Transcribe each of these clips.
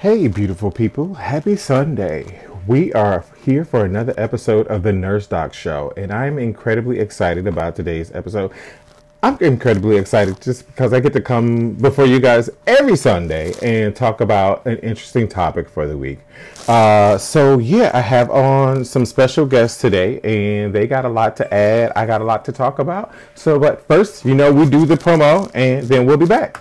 Hey, beautiful people. Happy Sunday. We are here for another episode of the Nurse Doc Show, and I'm incredibly excited about today's episode. I'm incredibly excited just because I get to come before you guys every Sunday and talk about an interesting topic for the week. I have on some special guests today, and they got a lot to add. I got a lot to talk about. But first, we do the promo, and then we'll be back.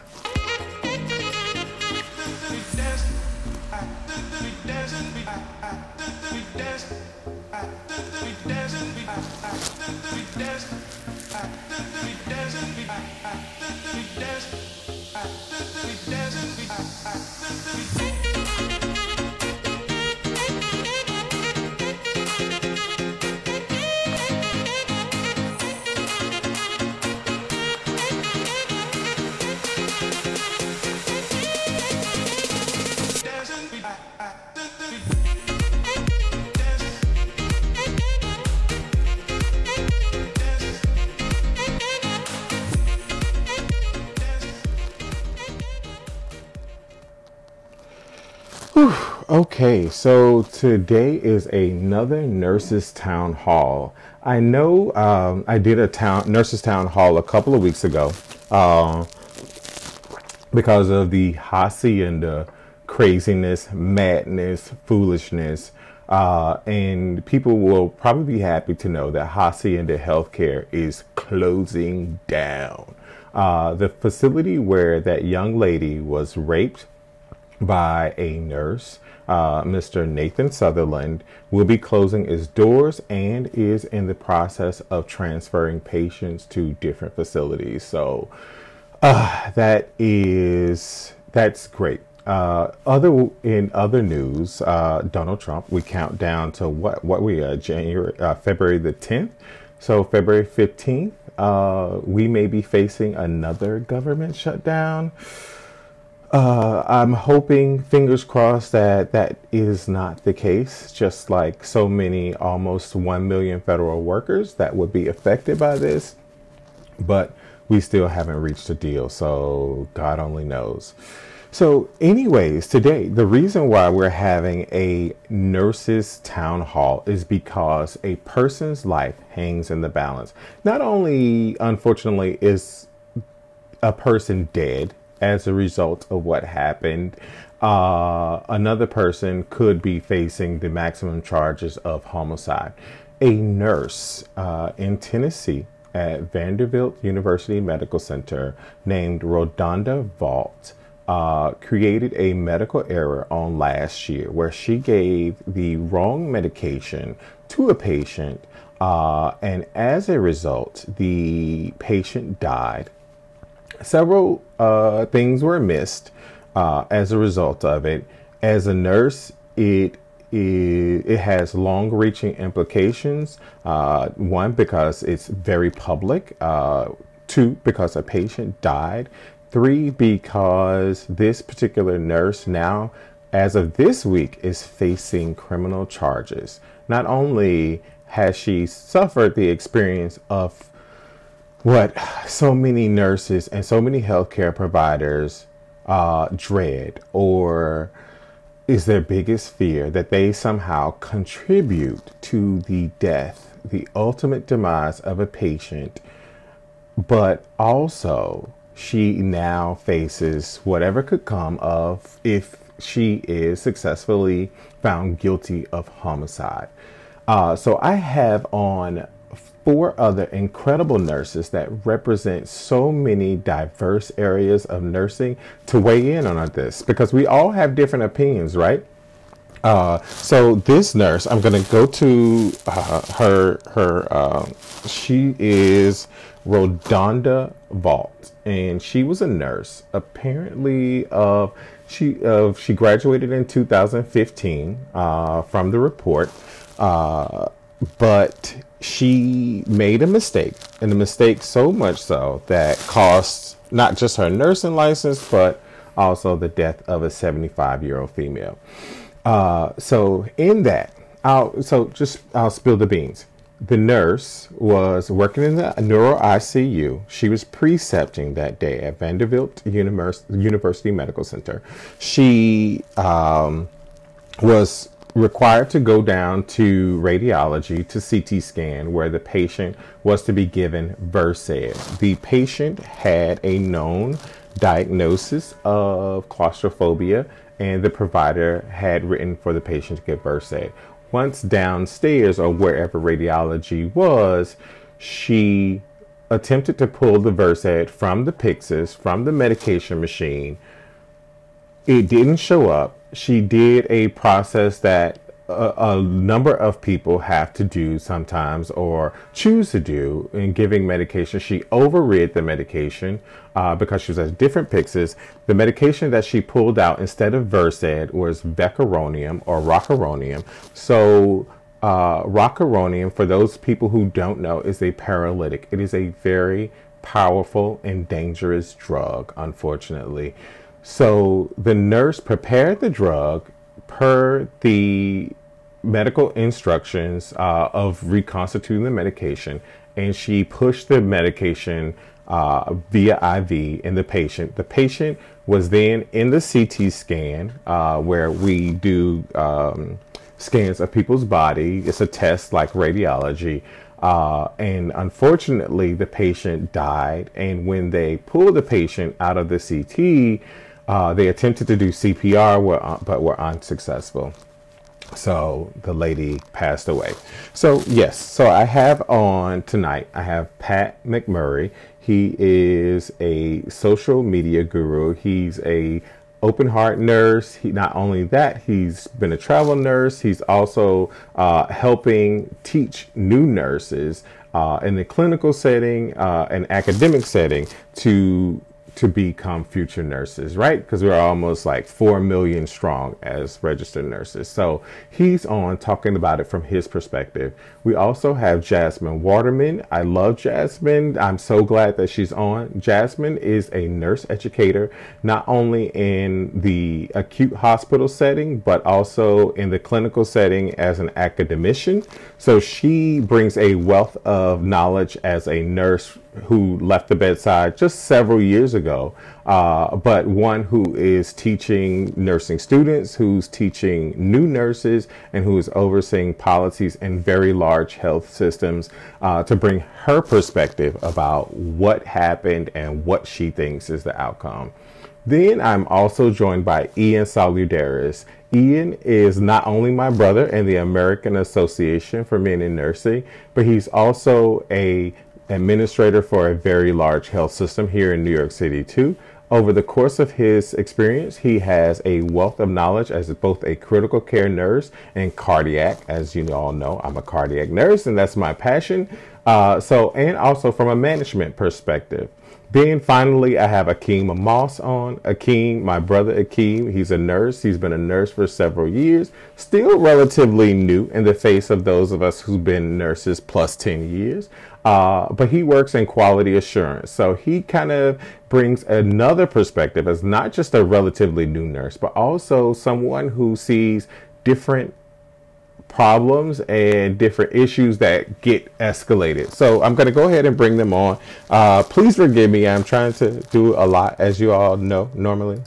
Okay, so today is another nurses town hall. I know I did a nurses town hall a couple of weeks ago because of the hacienda craziness, madness, foolishness, and people will probably be happy to know that hacienda healthcare is closing down. The facility where that young lady was raped by a nurse, Mr. Nathan Sutherland, will be closing its doors and is in the process of transferring patients to different facilities. So that's great. In other news, Donald Trump, we count down to what we are, February the 10th. So February 15th, we may be facing another government shutdown. I'm hoping, fingers crossed, that is not the case. Just like so many, almost 1 million federal workers that would be affected by this. But we still haven't reached a deal, so God only knows. So anyways, today, the reason why we're having a nurses town hall is because a person's life hangs in the balance. Not only, unfortunately, is a person dead as a result of what happened, another person could be facing the maximum charges of homicide. A nurse in Tennessee at Vanderbilt University Medical Center named Rhonda Vaught created a medical error on last year where she gave the wrong medication to a patient, and as a result, the patient died. Several things were missed as a result of it. As a nurse, it has long-reaching implications. One, because it's very public. Two, because a patient died. Three, because this particular nurse now, as of this week, is facing criminal charges. Not only has she suffered the experience of what so many nurses and so many healthcare providers dread, or is their biggest fear, that they somehow contribute to the death, the ultimate demise of a patient. But also, she now faces whatever could come of if she is successfully found guilty of homicide. So I have on 4 other incredible nurses that represent so many diverse areas of nursing to weigh in on this, because we all have different opinions, right? So this nurse, I'm going to go to she is Rhonda Vaught, and she was a nurse. Apparently, she graduated in 2015 from the report, but she made a mistake, and the mistake so much so that cost not just her nursing license, but also the death of a 75-year-old female. So in that, I'll spill the beans. the nurse was working in the neuro ICU. She was precepting that day at Vanderbilt University Medical Center. She was required to go down to radiology to CT scan, where the patient was to be given Versed. The patient had a known diagnosis of claustrophobia, and the provider had written for the patient to get Versed. Once downstairs, or wherever radiology was, she attempted to pull the Versed from the Pyxis, from the medication machine. It didn't show up. She did a process that a number of people have to do sometimes, or choose to do in giving medication. She overrid the medication because she was at different Pyxis. The medication that she pulled out instead of Versed was Vecuronium or Rocuronium. So Rocuronium, for those people who don't know, is a paralytic. It is a very powerful and dangerous drug, unfortunately. So the nurse prepared the drug per the medical instructions of reconstituting the medication, and she pushed the medication via IV in the patient. The patient was then in the CT scan where we do scans of people's body. It's a test like radiology. And unfortunately, the patient died. And when they pulled the patient out of the CT, they attempted to do CPR, but were unsuccessful. So the lady passed away. So yes, so I have on tonight, I have Pat McMurray. He is a social media guru. He's a open heart nurse. Not only that, he's been a travel nurse. He's also helping teach new nurses in the clinical setting and academic setting to become future nurses, right? Because we're almost like 4 million strong as registered nurses. So he's on talking about it from his perspective. We also have Jasmin Waterman. I love Jasmin. I'm so glad that she's on. Jasmin is a nurse educator, not only in the acute hospital setting, but also in the clinical setting as an academician. So she brings a wealth of knowledge as a nurse who left the bedside just several years ago, but one who is teaching nursing students, who's teaching new nurses, and who is overseeing policies in very large health systems to bring her perspective about what happened and what she thinks is the outcome. Then I'm also joined by Ian Saludares. Ian is not only my brother in the American Association for Men in Nursing, but he's also a administrator for a very large health system here in New York City too. Over the course of his experience, he has a wealth of knowledge as both a critical care nurse and cardiac. As you all know, I'm a cardiac nurse, and that's my passion. And also from a management perspective. Then finally, I have Akeem Moss on. Akeem, my brother Akeem, he's a nurse. He's been a nurse for several years, still relatively new in the face of those of us who've been nurses plus 10 years. But he works in quality assurance. So he kind of brings another perspective as not just a relatively new nurse, but also someone who sees different problems and different issues that get escalated. So I'm going to go ahead and bring them on. Please forgive me. I'm trying to do a lot, as you all know, normally.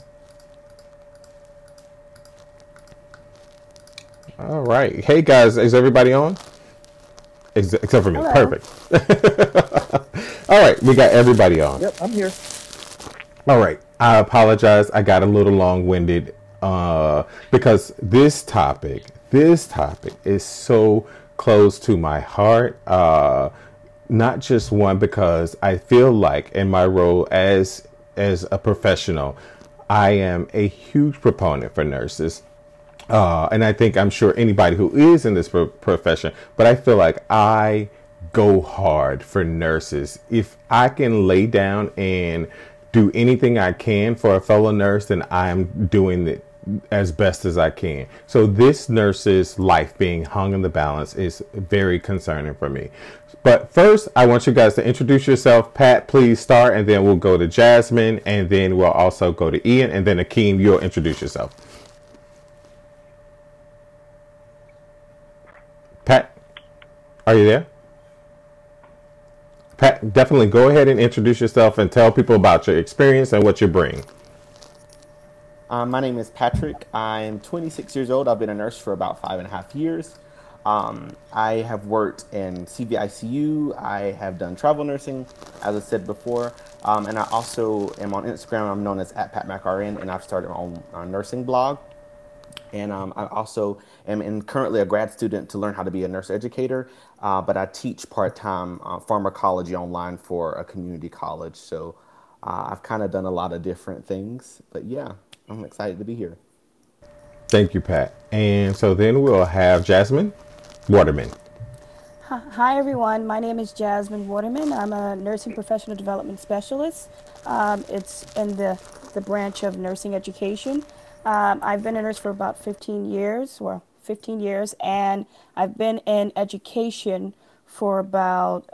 All right. Hey, guys, is everybody on? Except for me. Hello. Perfect. All right. We got everybody on. Yep, I'm here. All right. I apologize. I got a little long-winded because this topic is so close to my heart. Not just one, because I feel like in my role as a professional, I am a huge proponent for nurses. And I think I'm sure anybody who is in this profession, but I feel like I go hard for nurses. If I can lay down and do anything I can for a fellow nurse, then I'm doing it as best as I can. So this nurse's life being hung in the balance is very concerning for me. But first, I want you guys to introduce yourself. Pat, please start, and then we'll go to Jasmin, and then we'll also go to Ian, and then Akeem, you'll introduce yourself. Pat, are you there? Pat, definitely go ahead and introduce yourself and tell people about your experience and what you bring. My name is Patrick. I'm 26 years old. I've been a nurse for about 5.5 years. I have worked in CVICU. I have done travel nursing, as I said before. And I also am on Instagram. I'm known as @PatMacRN, and I've started my own nursing blog. And I also currently a grad student to learn how to be a nurse educator, but I teach part-time pharmacology online for a community college. So I've kind of done a lot of different things, but yeah, I'm excited to be here. Thank you, Pat. And so then we'll have Jasmin Waterman. Hi, everyone. My name is Jasmin Waterman. I'm a nursing professional development specialist. It's in the branch of nursing education. I've been a nurse for about 15 years, well, 15 years, and I've been in education for about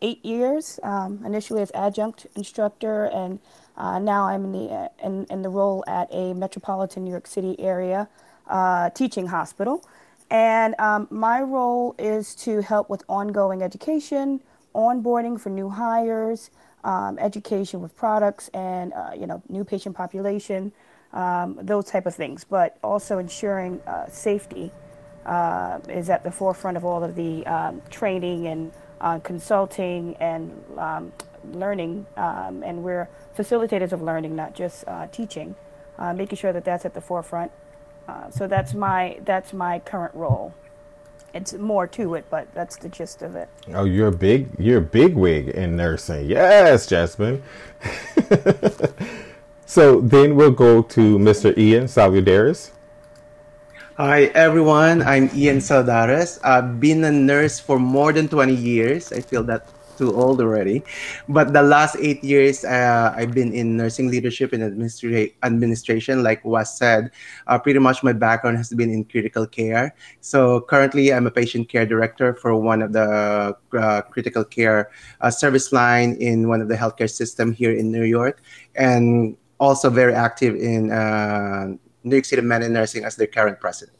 8 years. Initially as adjunct instructor, and now I'm in the role at a metropolitan New York City area teaching hospital. And my role is to help with ongoing education, onboarding for new hires, education with products and new patient population, those type of things. But also ensuring safety is at the forefront of all of the training and consulting and learning. And we're facilitators of learning, not just teaching, making sure that that's at the forefront. So that's my current role. It's more to it, but that's the gist of it. Oh, you're a big wig in nursing. Yes, Jasmine. So then we'll go to Mr. Ian Saludares. Hi everyone, I'm Ian Saludares. I've been a nurse for more than 20 years. I feel that too old already. But the last 8 years, I've been in nursing leadership and administration. Like was said, pretty much my background has been in critical care. So currently, I'm a patient care director for one of the critical care service line in one of the healthcare system here in New York, and also very active in New York City Men in Nursing as their current president.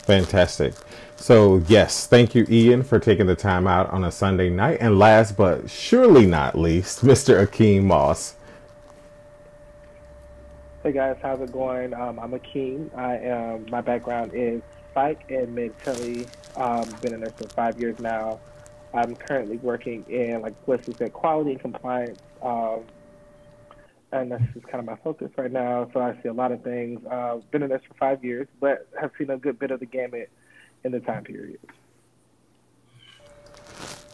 Fantastic. So yes, thank you, Ian, for taking the time out on a Sunday night. And last but surely not least, Mr. Akeem Moss. Hey guys, how's it going? I'm Akeem. My background is psych and med tele. Been a nurse for 5 years now. I'm currently working in like what you said, quality and compliance. And that's just kind of my focus right now. So I see a lot of things. Been a nurse for 5 years, but have seen a good bit of the gamut in the time period.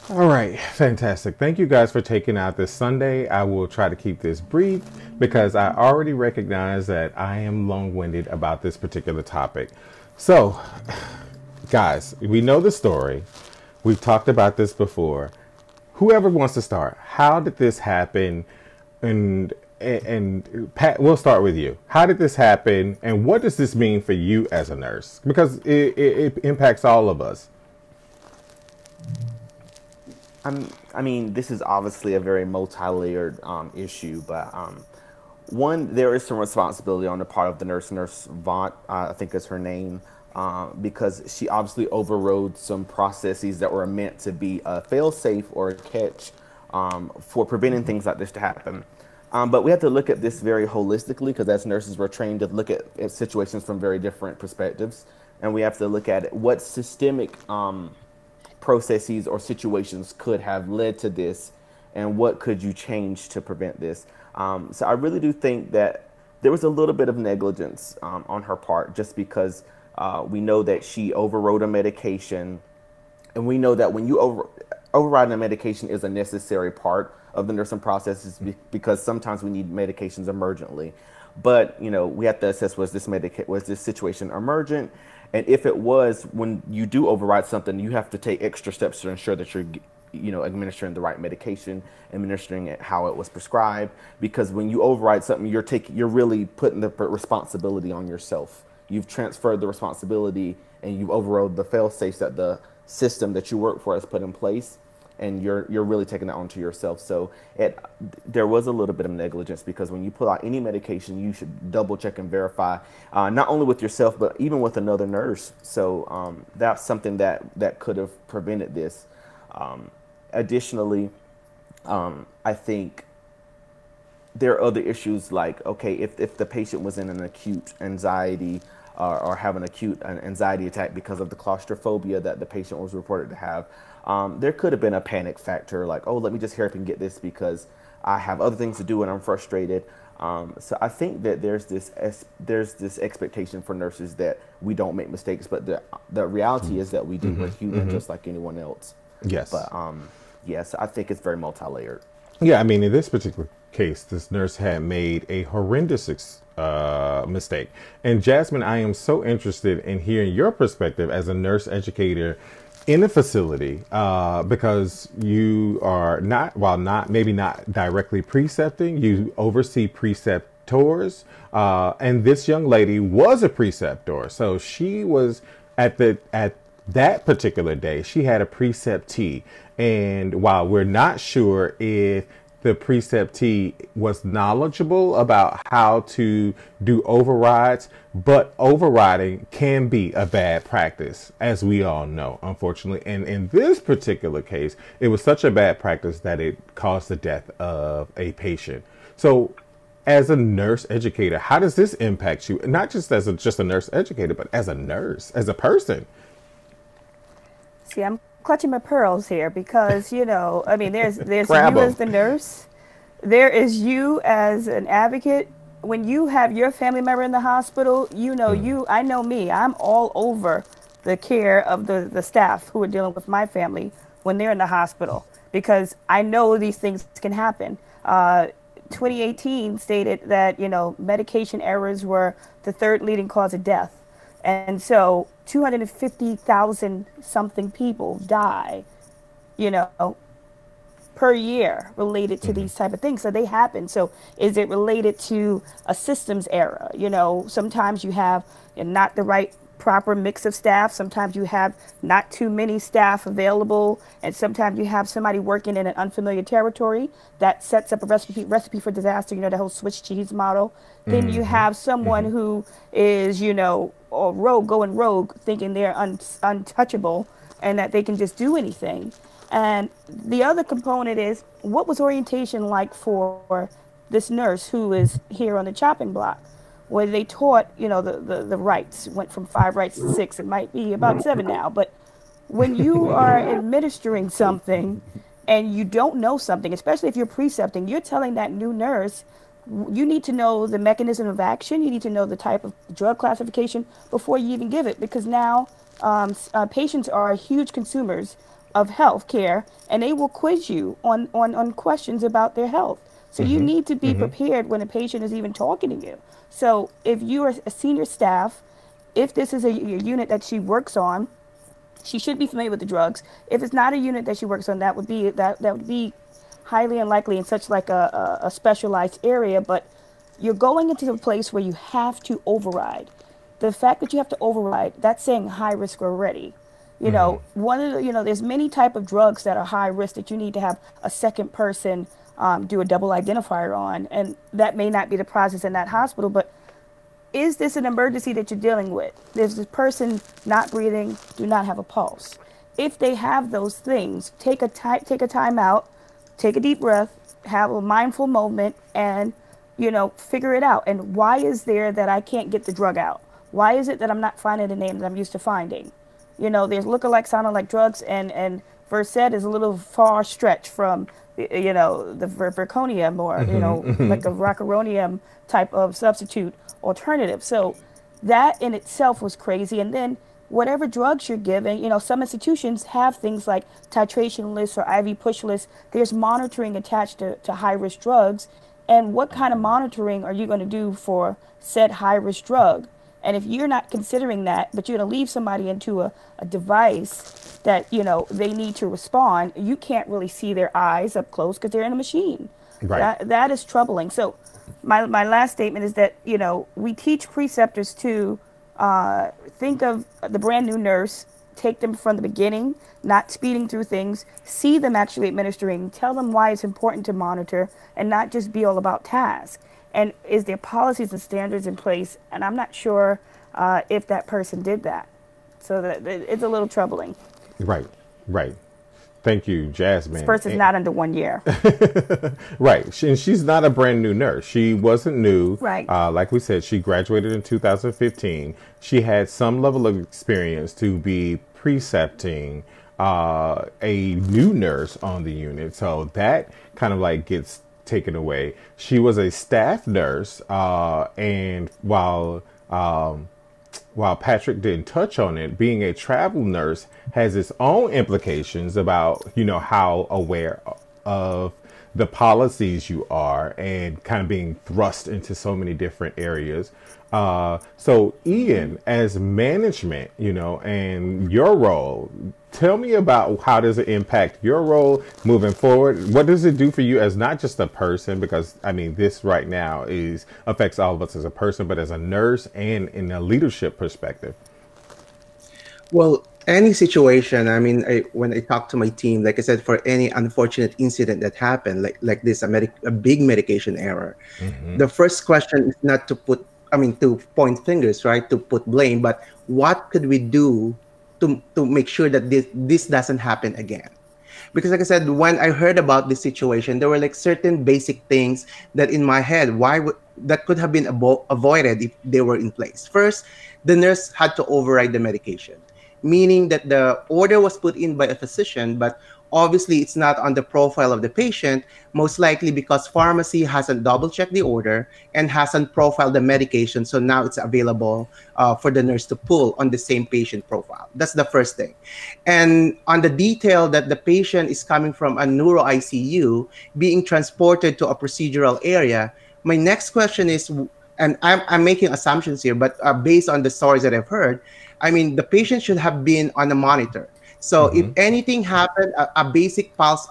All right, fantastic. Thank you guys for taking out this Sunday. I will try to keep this brief because I already recognize that I am long-winded about this particular topic. So, guys, we know the story. We've talked about this before. Whoever wants to start, how did this happen? And Pat, we'll start with you. How did this happen, and what does this mean for you as a nurse? Because it impacts all of us. I mean, this is obviously a very multi-layered issue, but one, there is some responsibility on the part of the Nurse Vaught, I think is her name, because she obviously overrode some processes that were meant to be a fail-safe or a catch for preventing things like this to happen. But we have to look at this very holistically because as nurses, we're trained to look at situations from very different perspectives. And we have to look at what systemic processes or situations could have led to this and what could you change to prevent this. So I really do think that there was a little bit of negligence on her part just because we know that she overrode a medication. And we know that when you overriding a medication is a necessary part of the nursing process because sometimes we need medications emergently. But, you know, we have to assess, was this situation emergent? And if it was, when you do override something, you have to take extra steps to ensure that you're, you know, administering the right medication, administering it how it was prescribed. Because when you override something, you're really putting the responsibility on yourself. You've transferred the responsibility and you've overrode the fail-safes that the system that you work for has put in place. And you're really taking that onto yourself. So there was a little bit of negligence because when you pull out any medication, you should double check and verify, not only with yourself, but even with another nurse. So that's something that could have prevented this. Additionally, I think there are other issues like, okay, if the patient was in an acute anxiety or have an acute anxiety attack because of the claustrophobia that the patient was reported to have, there could have been a panic factor like, oh, let me just hurry up and get this because I have other things to do and I'm frustrated. So I think that there's this expectation for nurses that we don't make mistakes, but the reality is that we do. We're human just like anyone else. Yes. But yes, I think it's very multi-layered. Yeah, I mean, in this particular case, this nurse had made a horrendous mistake. And Jasmine, I am so interested in hearing your perspective as a nurse educator in a facility, because you are maybe not directly precepting, you oversee preceptors, and this young lady was a preceptor. So she was at that particular day, she had a preceptee. And while we're not sure if the preceptee was knowledgeable about how to do overrides, but overriding can be a bad practice, as we all know, unfortunately. And in this particular case, it was such a bad practice that it caused the death of a patient. So as a nurse educator, how does this impact you? Not just as just a nurse educator, but as a nurse, as a person. See, I'm clutching my pearls here because, I mean, there's you Grab 'em. as the nurse. There is you as an advocate. When you have your family member in the hospital, I know me. I'm all over the care of the staff who are dealing with my family when they're in the hospital because I know these things can happen. 2018 stated that, medication errors were the third leading cause of death. And so 250,000 something people die, per year related to these type of things. So they happen. So is it related to a systems error? Sometimes you have not the right proper mix of staff. Sometimes you have not too many staff available. And sometimes you have somebody working in an unfamiliar territory that sets up a recipe for disaster, the whole Swiss cheese model. Then you have someone who is, or going rogue, thinking they're untouchable and that they can just do anything. And the other component is, what was orientation like for this nurse who is here on the chopping block, where they taught, the rights, went from 5 rights to 6, it might be about 7 now. But when you are administering something and you don't know something, especially if you're precepting, you're telling that new nurse, you need to know the mechanism of action. You need to know the type of drug classification before you even give it, because now patients are huge consumers of health care, and they will quiz you on questions about their health. So you need to be prepared when a patient is even talking to you. So if you are a senior staff, if this is a unit that she works on, she should be familiar with the drugs. If it's not a unit that she works on, that would be highly unlikely in such like a specialized area. But you're going into a place where you have to override. The fact that you have to override, that's saying high risk already. One of the, there's many type of drugs that are high risk that you need to have a second person do a double identifier on, and that may not be the process in that hospital. But is this an emergency that you're dealing with? There's this person not breathing, do not have a pulse. If they have those things, take a time out, take a deep breath, have a mindful moment, and figure it out. And why is there that I can't get the drug out? Why is it that I'm not finding the name that I'm used to finding? There's lookalike, sounding like drugs, and Versed is a little far stretch from, the Verconium or, like a Rocuronium type of substitute alternative. So that in itself was crazy. And then whatever drugs you're giving, some institutions have things like titration lists or IV push lists. There's monitoring attached to high-risk drugs. And what kind of monitoring are you going to do for said high-risk drug? And if you're not considering that, but you're going to leave somebody into a device that, they need to respond, you can't really see their eyes up close because they're in a machine. Right. That is troubling. So my last statement is that, we teach preceptors to think of the brand new nurse, take them from the beginning, not speeding through things, see them actually administering, tell them why it's important to monitor and not just be all about tasks. And is there policies and standards in place? And I'm not sure if that person did that. So that it's a little troubling. Right. Thank you, This Jasmine. person's not under 1 year. Right. And she's not a brand new nurse. She wasn't new. Right. Like we said, she graduated in 2015. She had some level of experience to be precepting a new nurse on the unit. So that kind of like gets taken away. She was a staff nurse. And while Patrick didn't touch on it, being a travel nurse has its own implications about, how aware of the policies you are and kind of being thrust into so many different areas. So Ian, as management, and your role, tell me about how does it impact your role moving forward? What does it do for you as not just a person? Because this right now affects all of us as a person, but as a nurse and in a leadership perspective. Well, any situation, when I talk to my team, like I said, for any unfortunate incident that happened, like this, a big medication error, the first question is not to to point fingers, right? To put blame, but what could we do to make sure that this doesn't happen again? Because like I said, when I heard about this situation, there were like certain basic things that in my head, that could have been avoided if they were in place. First, the nurse had to override the medication, meaning that the order was put in by a physician, but obviously it's not on the profile of the patient, most likely because pharmacy hasn't double-checked the order and hasn't profiled the medication, so now it's available for the nurse to pull on the same patient profile. That's the first thing. And on the detail that the patient is coming from a neuro ICU, being transported to a procedural area, my next question is, and I'm making assumptions here, but based on the stories that I've heard, the patient should have been on a monitor. So if anything happened, a basic pulse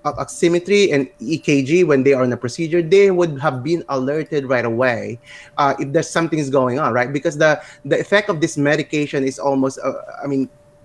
oximetry and EKG when they are in a procedure, they would have been alerted right away if there's something is going on, right? Because the effect of this medication is almost,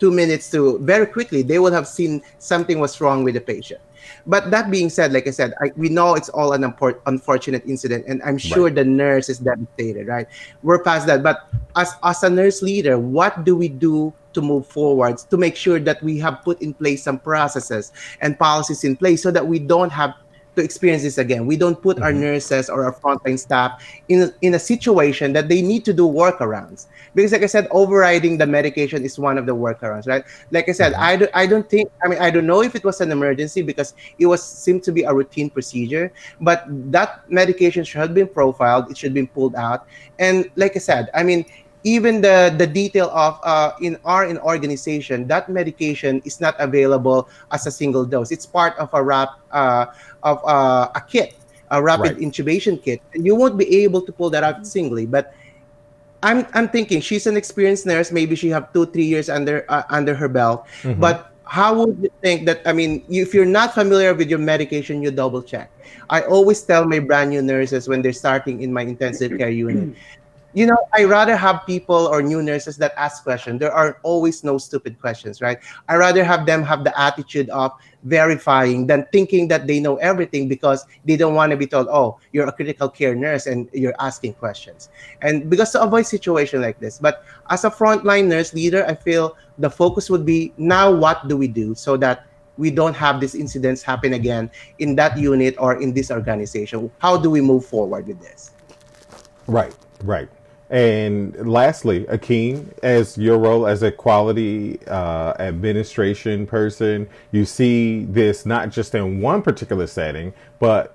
2 minutes to very quickly, they would have seen something was wrong with the patient. But that being said, like I said, we know it's all an unfortunate incident, and I'm sure the nurse is devastated, right? We're past that. But as a nurse leader, what do we do to move forward to make sure that we have put in place some processes and policies in place so that we don't have to experience this again? We don't put our nurses or our frontline staff in a situation that they need to do workarounds. Because like I said, overriding the medication is one of the workarounds, right? Like I said, I don't know if it was an emergency because it seemed to be a routine procedure, but that medication should have been profiled, it should have been pulled out. And like I said, even the detail of in our organization, that medication is not available as a single dose. It's part of a kit, a rapid intubation kit. And you won't be able to pull that out singly. But I'm thinking she's an experienced nurse. Maybe she have 2-3 years under her belt. But how would you think that? If you're not familiar with your medication, you double check. I always tell my brand new nurses when they're starting in my intensive care unit, I rather have people or new nurses that ask questions. There are always no stupid questions, right? I rather have them have the attitude of verifying than thinking that they know everything because they don't want to be told, oh, you're a critical care nurse and you're asking questions. And because to avoid situation like this. But as a frontline nurse leader, I feel the focus would be, now what do we do so that we don't have these incidents happen again in that unit or in this organization? How do we move forward with this? Right. And lastly, Akeem, as your role as a quality administration person, you see this not just in one particular setting, but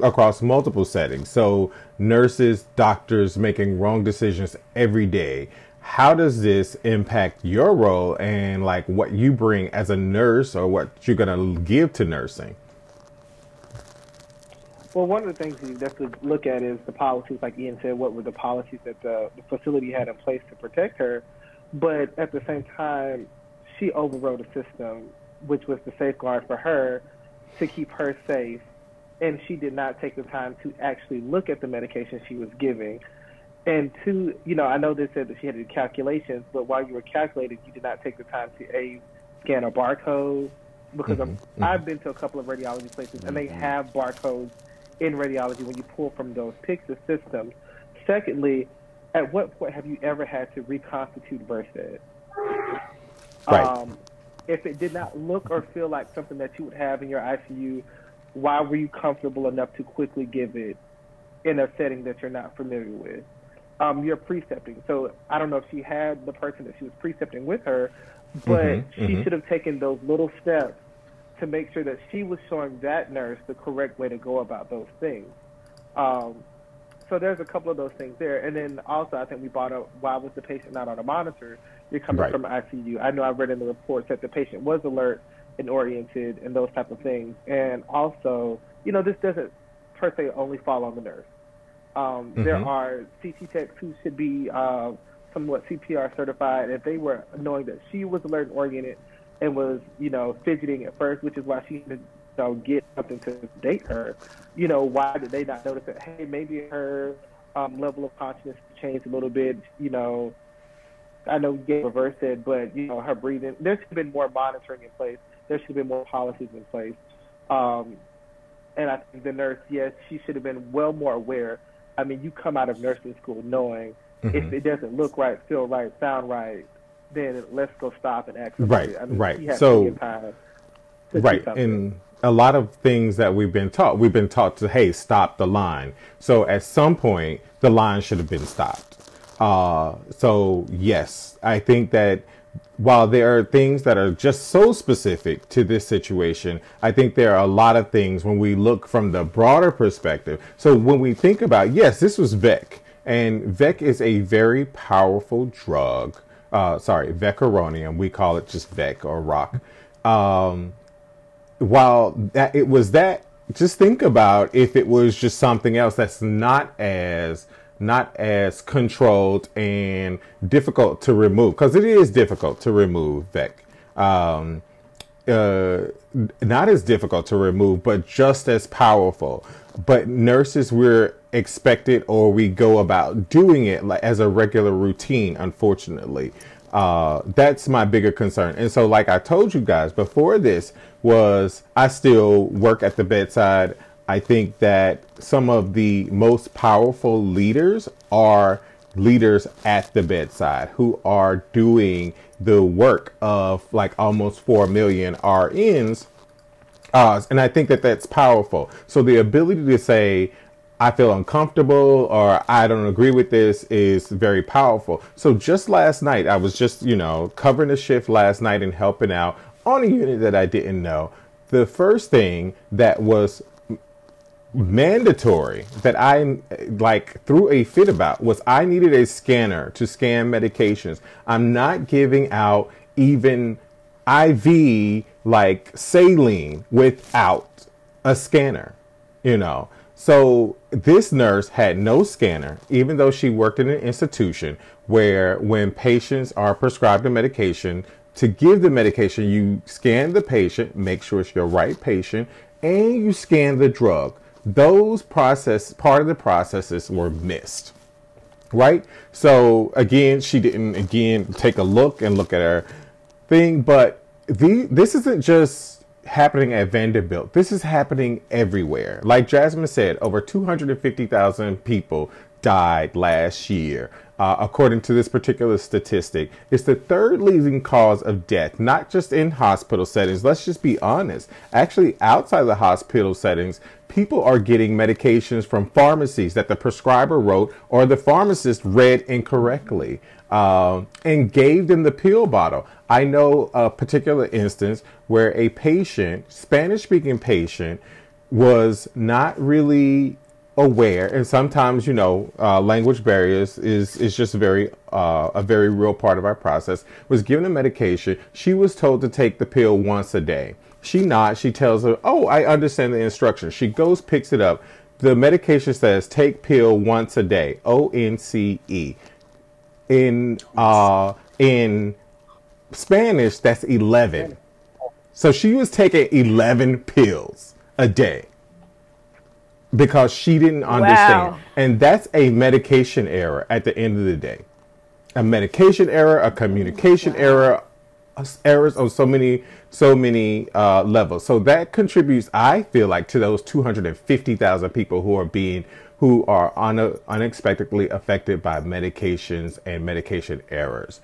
across multiple settings. So nurses, doctors making wrong decisions every day. How does this impact your role and like what you bring as a nurse or what you're going to give to nursing? Well, one of the things you definitely look at is the policies, like Ian said, what were the policies that the facility had in place to protect her. But at the same time, she overrode a system, which was the safeguard for her to keep her safe. And she did not take the time to actually look at the medication she was giving. And two, I know they said that she had to do calculations, but while you were calculating, you did not take the time to scan a barcode. Because I've been to a couple of radiology places, and they have barcodes in radiology when you pull from those Pyxis systems. Secondly, at what point have you ever had to reconstitute birth bed? Right. if it did not look or feel like something that you would have in your ICU, why were you comfortable enough to quickly give it in a setting that you're not familiar with? You're precepting. So I don't know if she had the person that she was precepting with her, but she should have taken those little steps to make sure that she was showing that nurse the correct way to go about those things. So there's a couple of those things there. And then also I think we brought up, why was the patient not on a monitor? You're coming from ICU. I know I read in the reports that the patient was alert and oriented and those type of things. And also, you know, this doesn't per se only fall on the nurse. There are CT techs who should be somewhat CPR certified. If they were knowing that she was alert and oriented and was, you know, fidgeting at first, which is why she had to get something to sedate her, you know, why did they not notice that, hey, maybe her level of consciousness changed a little bit, you know, I know you gave reverse it, but, you know, her breathing, there should have been more monitoring in place. There should have been more policies in place. And I think the nurse, yes, she should have been well more aware. I mean, you come out of nursing school knowing if it doesn't look right, feel right, sound right, then let's go stop and act. Right, I mean, right. So, and a lot of things that we've been taught to, hey, stop the line. So at some point, the line should have been stopped. So yes, I think that while there are things that are just so specific to this situation, I think there are a lot of things when we look from the broader perspective. So when we think about, yes, this was VEC, and VEC is a very powerful drug. Vecuronium, we call it just VEC or rock. While that it was that, just think about if it was just something else that's not as controlled and difficult to remove, because it is difficult to remove VEC. Not as difficult to remove, but just as powerful. But nurses, we're expected, or we go about doing it like as a regular routine, unfortunately. That's my bigger concern. And so, like I told you guys before this, was I still work at the bedside. I think that some of the most powerful leaders are leaders at the bedside who are doing the work of like almost 4 million RNs. And I think that that's powerful. So the ability to say, I feel uncomfortable or I don't agree with this is very powerful. So just last night, I was just, you know, covering a shift last night and helping out on a unit that I didn't know. The first thing that was mandatory that I like threw a fit about was I needed a scanner to scan medications. I'm not giving out even IV like saline without a scanner, you know. So this nurse had no scanner, even though she worked in an institution where when patients are prescribed a medication, to give the medication, you scan the patient, make sure it's your right patient, and you scan the drug. Those part of the processes were missed, right? So again, she didn't take a look at her thing, but this isn't just happening at Vanderbilt. This is happening everywhere. Like Jasmine said, over 250,000 people died last year. According to this particular statistic, it's the third leading cause of death, not just in hospital settings. Let's just be honest. Actually, outside the hospital settings, people are getting medications from pharmacies that the prescriber wrote or the pharmacist read incorrectly and gave them the pill bottle. I know a particular instance where a patient, Spanish-speaking patient, was not really aware, and sometimes, you know, language barriers is just a very real part of our process, was given a medication. She was told to take the pill once a day. She tells her, oh, I understand the instructions. She goes, picks it up. The medication says take pill once a day, ONCE. In Spanish, that's 11. So she was taking 11 pills a day because she didn't understand. Wow. And that's a medication error at the end of the day. A medication error, a communication error, errors on so many levels. So that contributes, I feel like, to those 250,000 people who are unexpectedly affected by medications and medication errors.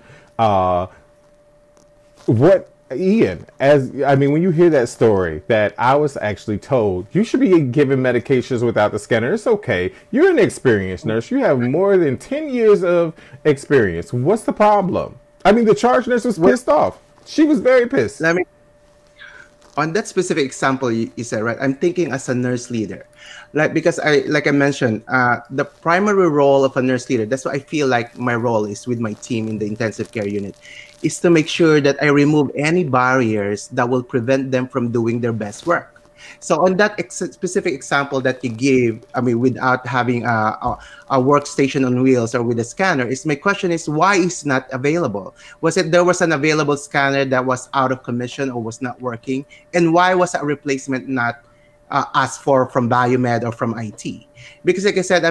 What Ian, when you hear that story, that I was actually told you should be given medications without the scanner. It's okay. You're an experienced nurse. You have more than 10 years of experience. What's the problem? I mean, the charge nurse was pissed off. She was very pissed. Let me, on that specific example you said, right? I'm thinking as a nurse leader, because like I mentioned, the primary role of a nurse leader, that's what I feel like my role is with my team in the intensive care unit, is to make sure that I remove any barriers that will prevent them from doing their best work. So on that specific example that you gave, without having a workstation on wheels or with a scanner, my question is, why is not available? Was it there was an available scanner that was out of commission or was not working? And why was a replacement not asked for from Biomed or from IT? Because like I said,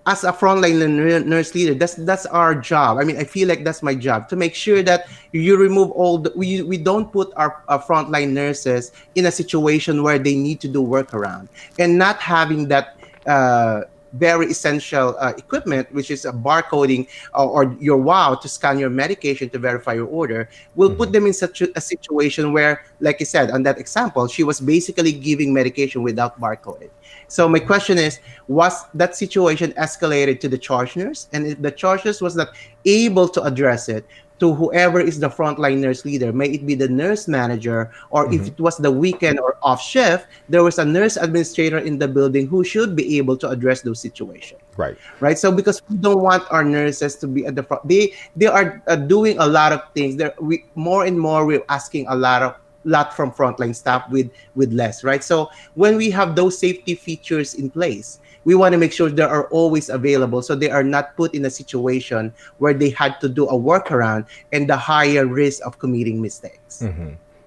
as a frontline nurse leader, that's our job. I feel like that's my job, to make sure that you remove we don't put our frontline nurses in a situation where they need to do workaround, and not having that very essential equipment, which is a barcoding or your wow to scan your medication to verify your order, will put them in such a situation where, like I said, on that example, she was basically giving medication without barcoding. So my question is, was that situation escalated to the charge nurse? And if the charge nurse was not able to address it, to whoever is the frontline nurse leader, may it be the nurse manager, or if it was the weekend or off shift, there was a nurse administrator in the building who should be able to address those situations. Right. So because we don't want our nurses to be at the front, they are doing a lot of things. More and more we're asking a lot from frontline staff with less, right? So when we have those safety features in place, we want to make sure they are always available, so they are not put in a situation where they had to do a workaround and the higher risk of committing mistakes.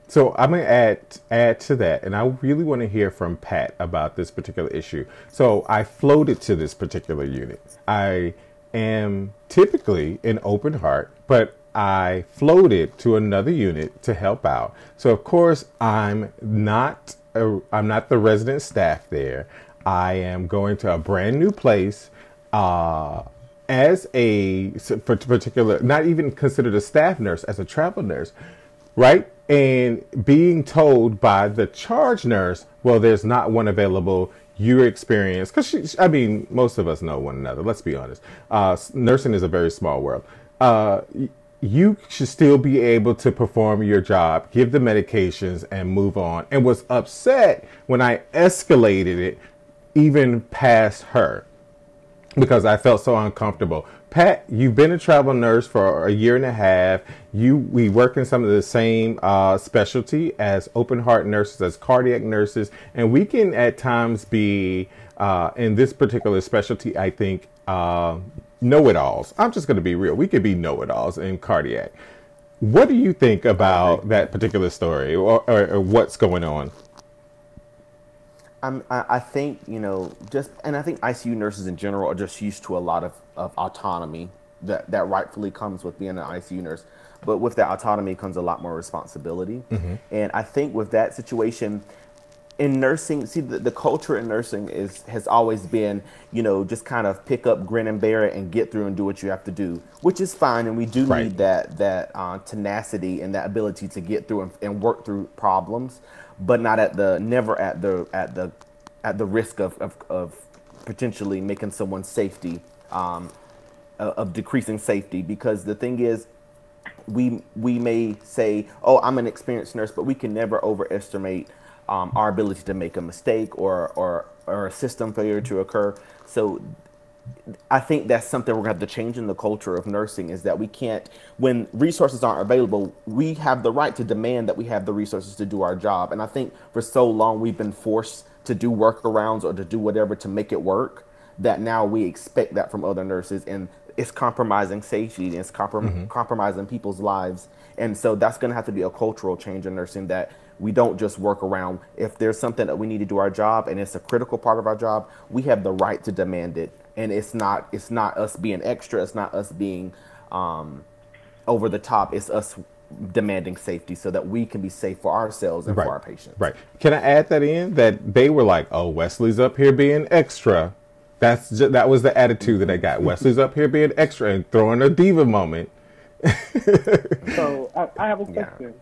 So I'm going to add to that, and I really want to hear from Pat about this particular issue. So I floated to this particular unit. I am typically an open heart, but I floated to another unit to help out. So of course I'm not the resident staff there. I am going to a brand new place as a particular, not even considered a staff nurse, as a travel nurse, right? And being told by the charge nurse, well, there's not one available. Your experience, because most of us know one another. Let's be honest. Nursing is a very small world. You should still be able to perform your job, give the medications, and move on. And was upset when I escalated it even past her, because I felt so uncomfortable. Pat, you've been a travel nurse for a year and a half. We work in some of the same specialty as open heart nurses, as cardiac nurses, and we can at times be in this particular specialty, I think, know-it-alls. I'm just going to be real. We could be know-it-alls in cardiac. What do you think about that particular story, or what's going on? I think, I think ICU nurses in general are just used to a lot of autonomy that rightfully comes with being an ICU nurse. But with that autonomy comes a lot more responsibility. And I think with that situation, in nursing, see, the culture in nursing has always been, just kind of pick up, grin and bear it, and get through and do what you have to do, which is fine. And we do need that tenacity and that ability to get through and work through problems, but not never at the risk of potentially making someone's safety, of decreasing safety. Because the thing is, we may say, oh, I'm an experienced nurse, but we can never overestimate our ability to make a mistake or a system failure to occur. So I think that's something we're going to have to change in the culture of nursing, is that we can't, when resources aren't available, we have the right to demand that we have the resources to do our job. And I think for so long we've been forced to do workarounds or to do whatever to make it work, that now we expect that from other nurses, and it's compromising safety, and it's compromising people's lives. And so that's going to have to be a cultural change in nursing, that we don't just work around. If there's something that we need to do our job and it's a critical part of our job, we have the right to demand it. And it's not us being extra. It's not us being over the top. It's us demanding safety so that we can be safe for ourselves and for our patients. Right. Can I add that in? That they were like, oh, Wesley's up here being extra. That was the attitude that I got. Wesley's up here being extra and throwing a diva moment. So I have a question.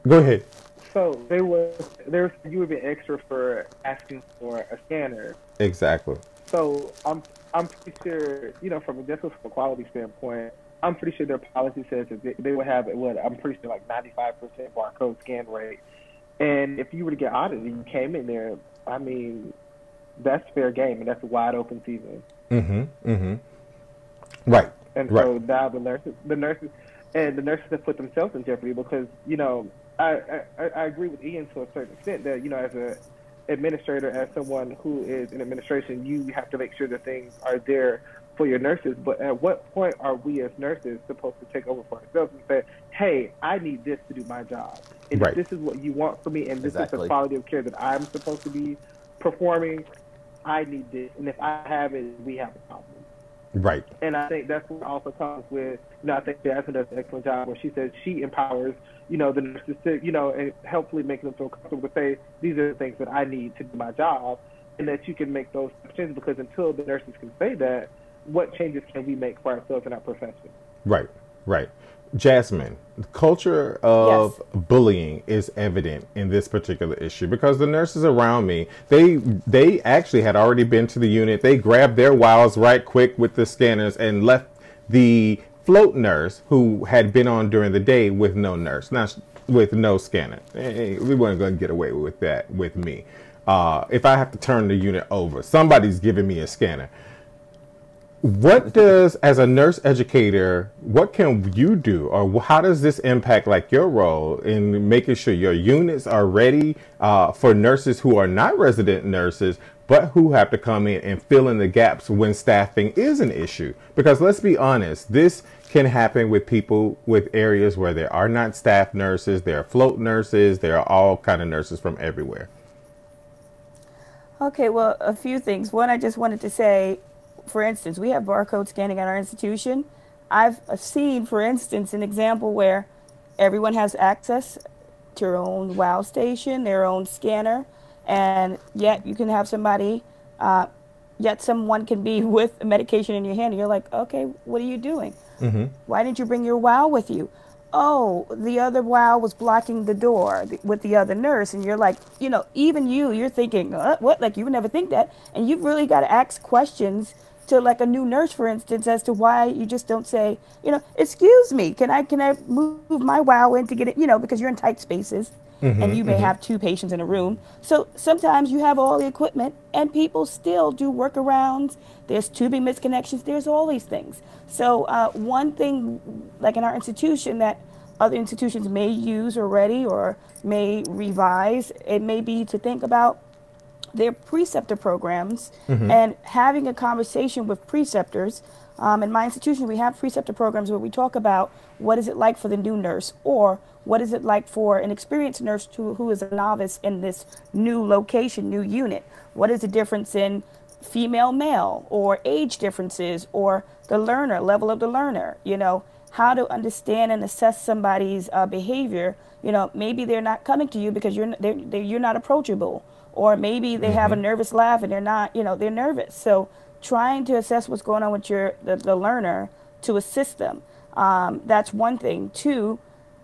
Go ahead. So you would be extra for asking for a scanner. Exactly. So I'm pretty sure, from a quality standpoint, I'm pretty sure their policy says that they would have what I'm pretty sure like 95% barcode scan rate. And if you were to get audited and you came in there, I mean, that's fair game and that's a wide open season. Mm-hmm. Mm-hmm. Right. And right. so now the nurses have put themselves in jeopardy because, I agree with Ian to a certain extent that, as a administrator, as someone who is in administration, you have to make sure that things are there for your nurses. But at what point are we as nurses supposed to take over for ourselves and say, hey, I need this to do my job. And right. if this is what you want from me and this is the quality of care that I'm supposed to be performing, I need this. And if I have it, we have a problem. Right. And I think that's what also comes with, I think Jasmin does an excellent job where she says she empowers, the nurses to, and helpfully make them feel comfortable to say, these are the things that I need to do my job, and that you can make those changes because until the nurses can say that, what changes can we make for ourselves in our profession? Right, right. Jasmin, the culture of bullying is evident in this particular issue because the nurses around me, they actually had already been to the unit. They grabbed their wows right quick with the scanners and left the float nurse who had been on during the day with no nurse, not with no scanner. Hey, we weren't going to get away with that with me. If I have to turn the unit over, somebody's giving me a scanner. What does, as a nurse educator, what can you do, or how does this impact like your role in making sure your units are ready for nurses who are not resident nurses, but who have to come in and fill in the gaps when staffing is an issue? Because let's be honest, this can happen with people with areas where there are not staff nurses, there are float nurses, there are all kind of nurses from everywhere. Okay, well, a few things. One, I just wanted to say, for instance, we have barcode scanning at our institution. I've seen, for instance, an example where everyone has access to their own WOW station, their own scanner, and yet you can have somebody, yet someone can be with a medication in your hand, and you're like, okay, what are you doing? Mm-hmm. Why didn't you bring your WOW with you? Oh, the other WOW was blocking the door with the other nurse, and you're like, even you're thinking, what? Like, you would never think that, and you've really got to ask questions to like a new nurse, for instance, as to why you just don't say, excuse me, can I move my WOW in to get it, because you're in tight spaces and you may have two patients in a room. So sometimes you have all the equipment and people still do workarounds. There's tubing misconnections. There's all these things. So one thing like in our institution that other institutions may use already or may revise, it may be to think about their preceptor programs and having a conversation with preceptors. In my institution, we have preceptor programs where we talk about what is it like for the new nurse, or what is it like for an experienced nurse who is a novice in this new location, new unit. What is the difference in female, male, or age differences, or the learner, level of the learner, how to understand and assess somebody's behavior. Maybe they're not coming to you because you're not approachable. Or maybe they have a nervous laugh and they're not, they're nervous. So trying to assess what's going on with the learner to assist them. That's one thing. Two,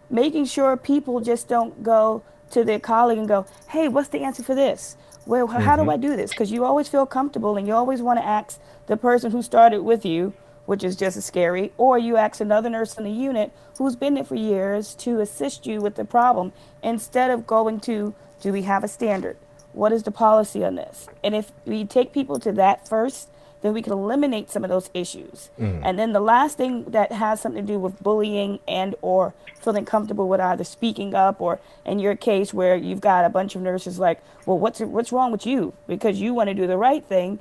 making sure people just don't go to their colleague and go, hey, what's the answer for this? Well, how do I do this? Because you always feel comfortable and you always want to ask the person who started with you, which is just as scary, or you ask another nurse in the unit who's been there for years to assist you with the problem instead of going to, do we have a standard? What is the policy on this? And if we take people to that first, then we can eliminate some of those issues. And then the last thing that has something to do with bullying and or feeling comfortable with either speaking up, or in your case where you've got a bunch of nurses like, well, what's wrong with you? Because you want to do the right thing.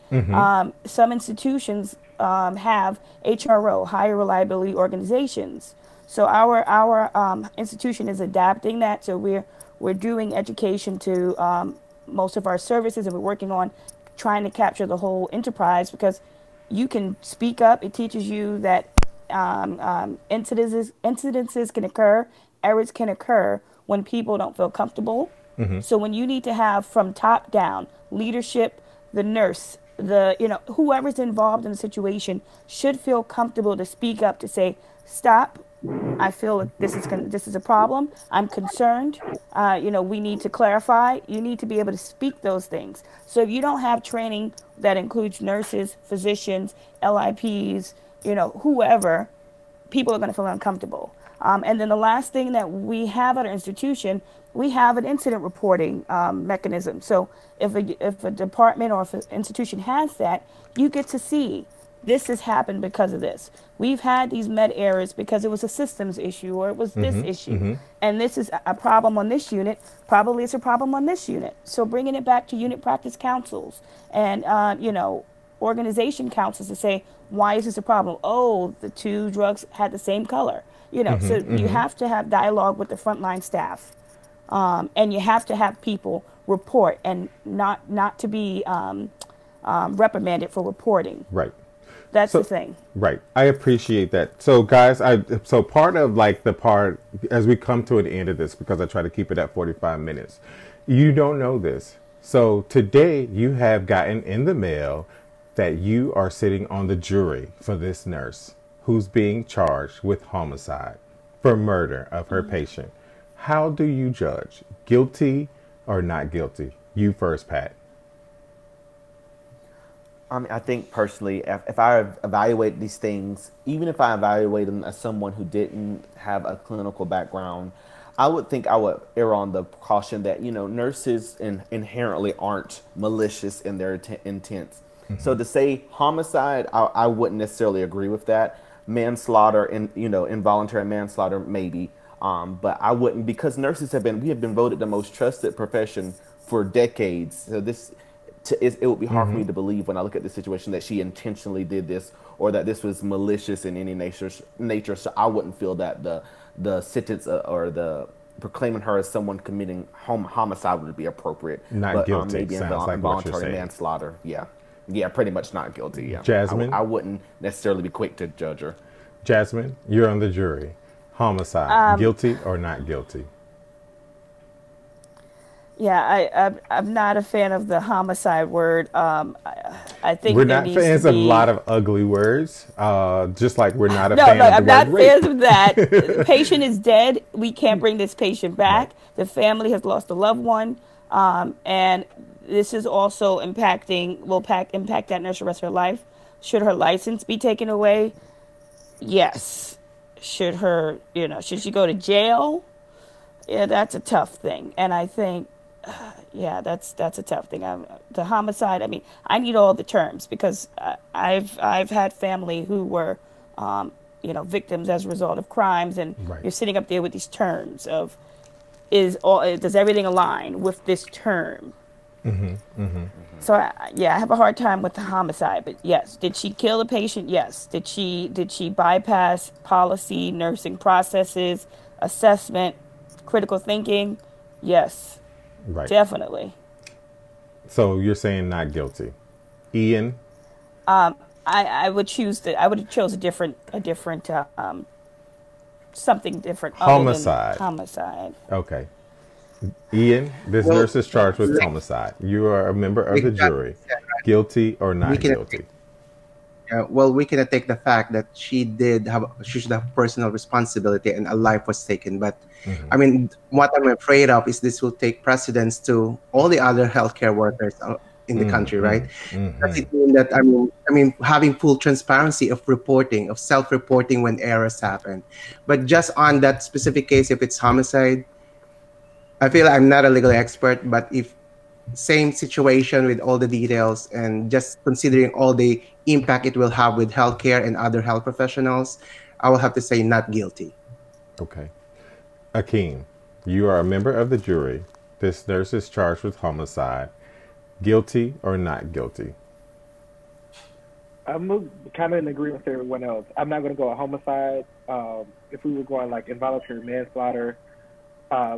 Some institutions have HRO, higher reliability organizations. So our institution is adapting that. So we're doing education to most of our services, and we're working on trying to capture the whole enterprise, because you can speak up. It teaches you that incidences can occur, errors can occur when people don't feel comfortable. So when you need to have from top down leadership, the nurse, whoever's involved in the situation should feel comfortable to speak up, to say, stop, I feel that this is a problem. I'm concerned. We need to clarify. You need to be able to speak those things. So if you don't have training that includes nurses, physicians, LIPs, whoever, people are going to feel uncomfortable. And then the last thing that we have at our institution, we have an incident reporting mechanism. So if a department or if an institution has that, you get to see this has happened because of this. We've had these med errors because it was a systems issue or it was this issue. And this is a problem on this unit. Probably it's a problem on this unit. So bringing it back to unit practice councils and, organization councils to say, why is this a problem? Oh, the two drugs had the same color. So you have to have dialogue with the frontline staff. And you have to have people report and not to be reprimanded for reporting. Right. That's the thing. Right. I appreciate that. So guys, so part of the part as we come to an end of this, because I try to keep it at 45 minutes, you don't know this. So today you have gotten in the mail that you are sitting on the jury for this nurse who's being charged with homicide for murder of her patient. How do you judge? Guilty or not guilty? You first, Pat. I think personally, if I evaluate these things, even if I evaluate them as someone who didn't have a clinical background, I would think I would err on the caution that, nurses inherently aren't malicious in their intents. So to say homicide, I wouldn't necessarily agree with that. Manslaughter and, involuntary manslaughter, maybe. But I wouldn't, because nurses we have been voted the most trusted profession for decades. So it would be hard for me to believe when I look at this situation that she intentionally did this or that this was malicious in any nature. So I wouldn't feel that the sentence or the proclaiming her as someone committing homicide would be appropriate. Not guilty. Maybe involuntary manslaughter. Yeah, pretty much not guilty. Yeah, Jasmin, I wouldn't necessarily be quick to judge her. Jasmin, you're on the jury. Homicide, guilty or not guilty? Yeah, I'm not a fan of the homicide word. I think we're not fans of a lot of ugly words. Just like we're not a fan of the I'm not word rape. fans of that. The patient is dead. We can't bring this patient back. Right. The family has lost a loved one, and this is also will impact that nurse the rest of her life. Should her license be taken away? Yes. Should should she go to jail? Yeah, that's a tough thing. And I think, that's a tough thing. The homicide, I need all the terms because I've had family who were, victims as a result of crimes. And you're sitting up there with these terms of, does everything align with this term? So I have a hard time with the homicide, but yes, did she kill a patient? Yes. Did she bypass policy, nursing processes, assessment, critical thinking? Yes. Right. Definitely. So you're saying not guilty. Ian? I would have chose a different something different. Homicide. Homicide. Okay. Ian, this nurse is charged with homicide. You are a member of the jury. Guilty or not guilty? We cannot take the fact that she should have personal responsibility and a life was taken. But what I'm afraid of is this will take precedence to all the other healthcare workers in the country, right? Does it mean that having full transparency of reporting, of self-reporting when errors happen? But just on that specific case, if it's homicide, I feel I'm not a legal expert, but if same situation with all the details and just considering all the impact it will have with healthcare and other health professionals, I will have to say not guilty. Okay. Akeem, you are a member of the jury. This nurse is charged with homicide. Guilty or not guilty? I'm kind of in agreement with everyone else. I'm not going to go a homicide. If we were going like involuntary manslaughter,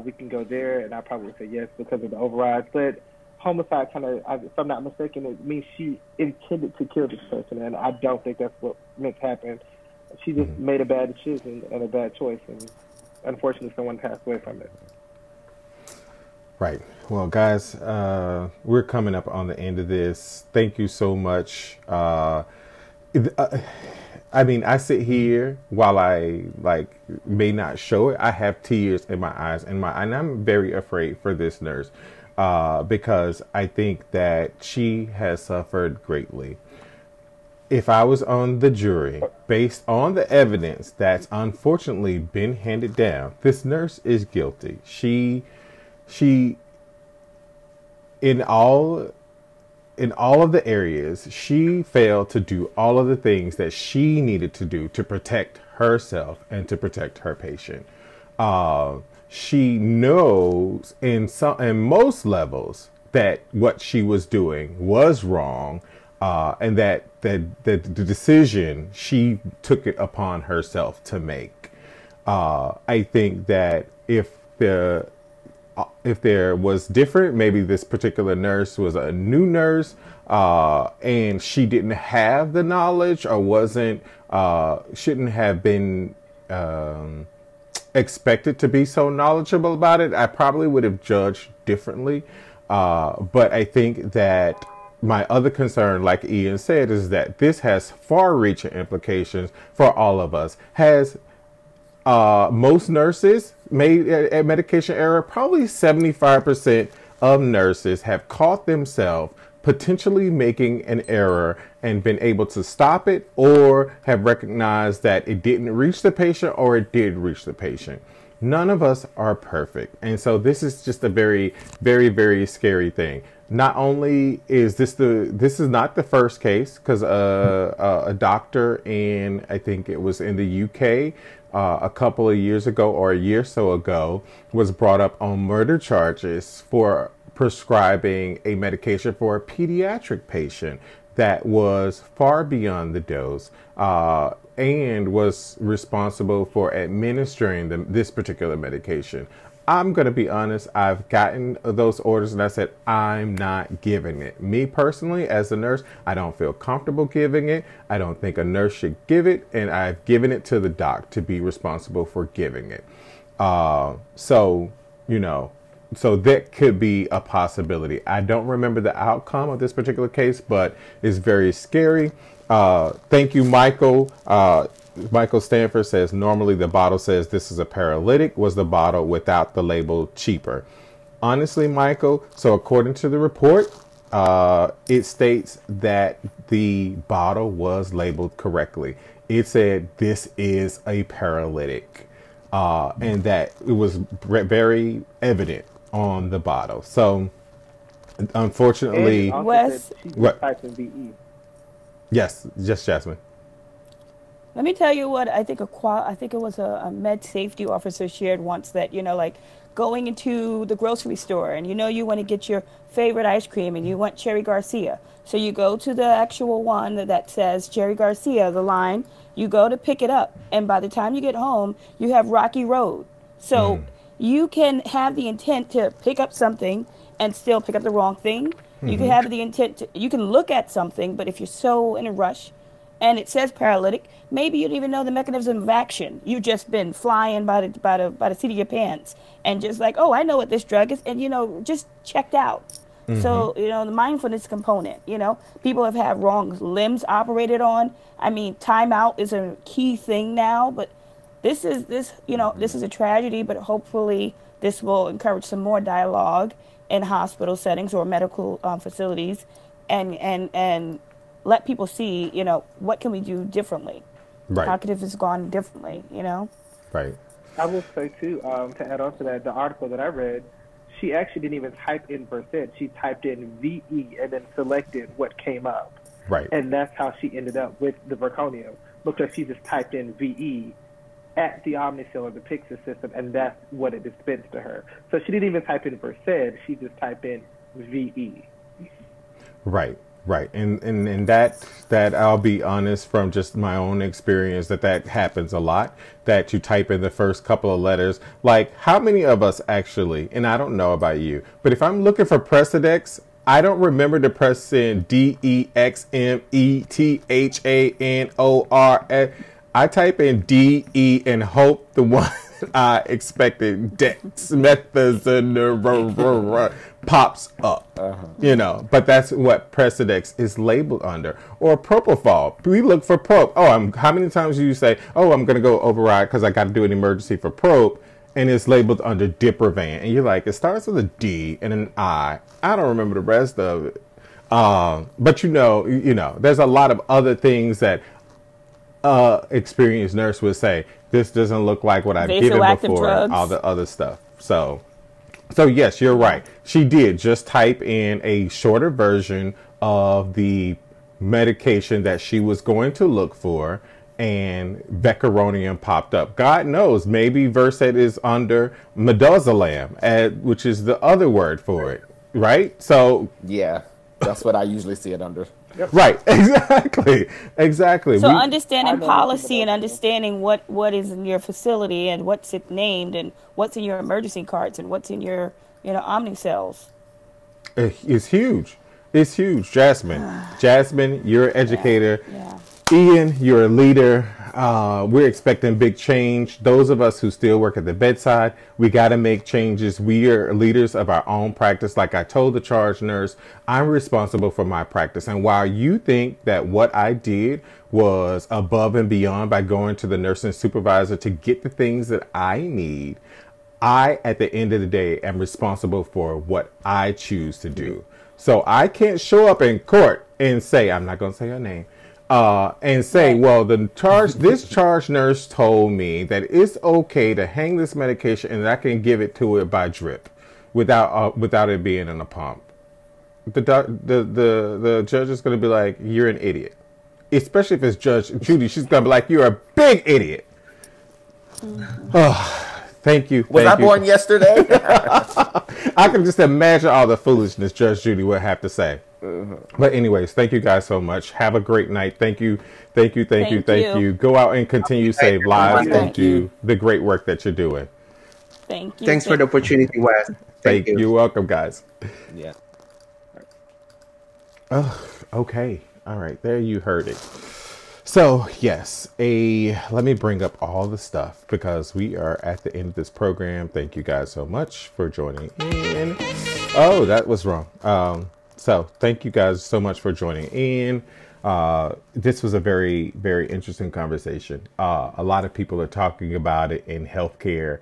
we can go there, and I probably would say yes because of the overrides. But homicide if I'm not mistaken, it means she intended to kill this person, and I don't think that's what meant to happen. She just made a bad decision and a bad choice, and unfortunately someone passed away from it. Right. Well, guys, we're coming up on the end of this. Thank you so much. I mean, I sit here while I may not show it. I have tears in my eyes, and I'm very afraid for this nurse because I think that she has suffered greatly. If I was on the jury, based on the evidence that's unfortunately been handed down, this nurse is guilty. She, in all of the areas, she failed to do all of the things that she needed to do to protect herself and to protect her patient. She knows in most levels that what she was doing was wrong. And that the decision, she took it upon herself to make. I think that if there was different, maybe this particular nurse was a new nurse and she didn't shouldn't have been expected to be so knowledgeable about it, I probably would have judged differently. But I think that my other concern, like Ian said, is that this has far-reaching implications for all of us. Has most nurses made a medication error? Probably 75% of nurses have caught themselves potentially making an error and been able to stop it, or have recognized that it didn't reach the patient or it did reach the patient. None of us are perfect. And so this is just a very, very, very scary thing. Not only is this is not the first case, because a doctor in, I think it was in the UK, a couple of years ago or a year or so ago, was brought up on murder charges for prescribing a medication for a pediatric patient that was far beyond the dose and was responsible for administering this particular medication. I'm going to be honest, I've gotten those orders and I said, I'm not giving it. Me personally, as a nurse, I don't feel comfortable giving it. I don't think a nurse should give it. And I've given it to the doc to be responsible for giving it. So that could be a possibility. I don't remember the outcome of this particular case, but it's very scary. Thank you, Michael. Michael Stanford says, normally the bottle says this is a paralytic. Was the bottle without the label cheaper? Honestly, Michael, so according to the report, it states that the bottle was labeled correctly. It said this is a paralytic, and that it was very evident on the bottle. So, unfortunately, Wes, what? Typing VE. Yes, just Jasmine. let me tell you what I think I think it was a med safety officer shared once, that, like going into the grocery store and you want to get your favorite ice cream and you want Cherry Garcia. So you go to the actual one that says Cherry Garcia, the line, you go to pick it up, and by the time you get home, you have Rocky Road. So you can have the intent to pick up something and still pick up the wrong thing. You can have the intent you can look at something, but if you're so in a rush and it says paralytic, maybe you don't even know the mechanism of action. You've just been flying by the seat of your pants and just like, oh, I know what this drug is, and just checked out. So, the mindfulness component, people have had wrong limbs operated on. I mean, timeout is a key thing now, but this is a tragedy, but hopefully this will encourage some more dialogue in hospital settings or medical facilities, and let people see, what can we do differently? Right. How could it have gone differently, Right. I will say, too, to add on to that, the article that I read, she actually didn't even type in %. She typed in VE and then selected what came up. Right. And that's how she ended up with the zirconium, because she just typed in VE at the Omnicell or the Pyxis system, and that's what it dispensed to her. So she didn't even type in %. She just typed in VE. Right. Right. And that I'll be honest, from just my own experience, that happens a lot, that you type in the first couple of letters. Like, how many of us actually, and I don't know about you, but if I'm looking for Precedex, I don't remember to press in DEXMETHANORS. I type in DE and hope the one I expected, dexamethasone, pops up, but that's what Precedex is labeled under, or propofol. We look for prop. How many times do you say, I'm going to go override because I got to do an emergency for prop, and it's labeled under Diprivan, and you're like, it starts with a D and an I. I don't remember the rest of it, but there's a lot of other things that experienced nurse would say. This doesn't look like what I've given before, drugs. And all the other stuff. So yes, you're right. She did just type in a shorter version of the medication that she was going to look for, and Vecuronium popped up. God knows, maybe Versed is under Midazolam, which is the other word for it, right? So yeah, that's what I usually see it under. Yep. Right, exactly. So understanding policy and understanding what is in your facility and what's it named and what's in your emergency carts and what's in your Omnicells. It's huge. It's huge. Jasmine, you're an educator. Yeah. Ian, you're a leader. We're expecting big change. Those of us who still work at the bedside, we got to make changes. We are leaders of our own practice. Like I told the charge nurse, I'm responsible for my practice. And while you think that what I did was above and beyond by going to the nursing supervisor to get the things that I need, I, at the end of the day, am responsible for what I choose to do. So I can't show up in court and say, I'm not going to say her name, and say, well, this charge nurse told me that it's okay to hang this medication and I can give it to it by drip without it being in a pump. The judge is going to be like, you're an idiot. Especially if it's Judge Judy, she's going to be like, you're a big idiot. Thank you. Was I born yesterday? I can just imagine all the foolishness Judge Judy would have to say. But anyways, thank you guys so much. Have a great night. Thank you. Thank you. Go out and continue to save lives and do the great work that you're doing. Thank you. Thanks for the opportunity, Wes. Thank you. You're welcome, guys. Yeah. Okay. All right. There you heard it. So, yes, let me bring up all the stuff because we are at the end of this program. Thank you guys so much for joining in. Oh, that was wrong. So thank you guys so much for joining in. This was a very, very interesting conversation. A lot of people are talking about it in healthcare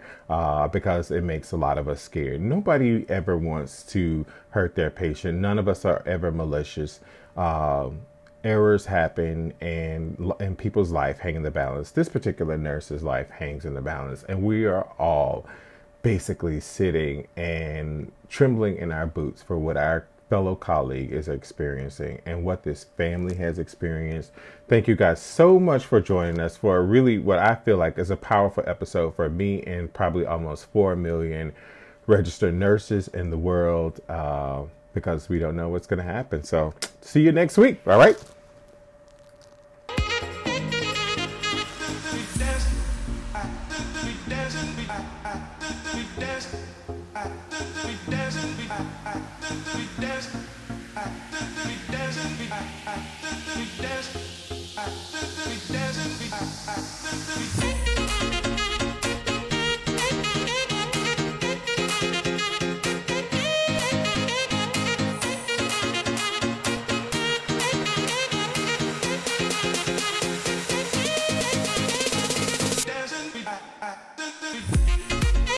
because it makes a lot of us scared. Nobody ever wants to hurt their patient. None of us are ever malicious. Errors happen, and people's life hang in the balance. This particular nurse's life hangs in the balance, and we are all basically sitting and trembling in our boots for what our fellow colleague is experiencing and what this family has experienced. Thank you guys so much for joining us for really what I feel like is a powerful episode for me and probably almost 4 million registered nurses in the world, because we don't know what's going to happen. So see you next week. All right. We